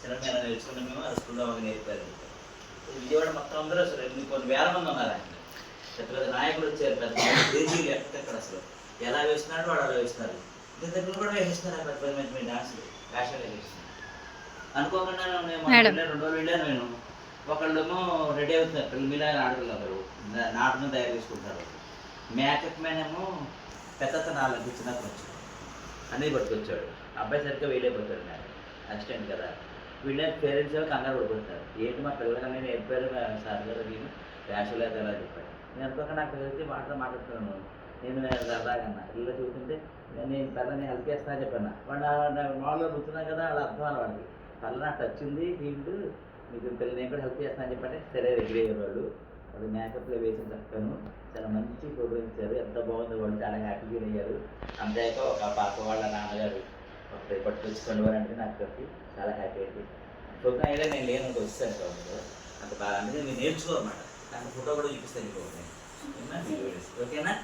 చిన్న మీద నేర్చుకున్నాం మేము, ఆ స్కూల్లో మాకు నేర్పారు. విజయవాడ మొత్తం అందరూ అసలు కొన్ని వేల మంది ఉన్నారు ఆయన. పెద్ద పెద్ద నాయకులు వచ్చారు, పెద్ద దేశీయులు ఎక్కడెక్కడ అసలు ఎలా వేస్తున్నారు వాడు అలా వేస్తున్నారు. ఇంటి దగ్గర కూడా వేసిస్తున్నారు పెద్ద పెద్ద మంచి డాన్సులు వేషాలు వేస్తున్నారు. అనుకోకుండా నేను 2 రోజులు వెళ్ళాను నేను. ఒకళ్ళేమో రెడీ అవుతున్నారు, పిల్లలు మీద ఆడపిల్లలు అందరూ నాటకం తయారు చేసుకుంటారు. మేకప్ మ్యాన్ ఏమో పెద్ద నాలుగు చిన్నకు వచ్చాడు, అన్నీ పట్టుకొచ్చాడు. అబ్బాయి సరిగ్గా వేయలేకపోతాడు, నాకు అసిస్టెంట్ కదా. వీళ్ళే పేరెంట్స్ కంగారు పడిపోతారు, ఏంటి మా పిల్లలకన్నా నేర్పారు సార్ గారు నేను వేషాలు అయితే ఎలా చెప్పాడు. నేను అనుకోక నాకు తెలిసి మాట్లాడుతున్నాను. నేను సరదాగా అన్నా, ఇలా చూస్తుంటే నేను పిల్లని హెల్ప్ చేస్తానని చెప్పాను. వాడు మామూలుగా కూర్చున్నాను కదా, అలా అర్థం అని వాడికి పల్ల నాకు టచ్ ఉంది ఫీల్డ్, మీకు పిల్లలు నేను కూడా హెల్ప్ చేస్తానని చెప్పంటే సరే దగ్గర అయ్యేవాళ్ళు. వాళ్ళు మేకప్లో వేసిన చక్కను చాలా మంచి ఫోటో ఇచ్చారు, ఎంత బాగుంది, వాళ్ళు చాలా హ్యాపీ ఫీల్ అయ్యారు. అంతేక ఒక పాప వాళ్ళ నాన్నగారు ఒకటి పట్టుకొచ్చుకోండి వారు అంటే నాకు చెప్పి చాలా హ్యాపీ అయింది. ఫోటో అయితే నేను లేను వచ్చాను కదా, అంత బాగా అందుకే మీరు నేర్చుకోవాలన్నమాట. నాకు ఫోటో కూడా చూపిస్తాను ఓకేనా.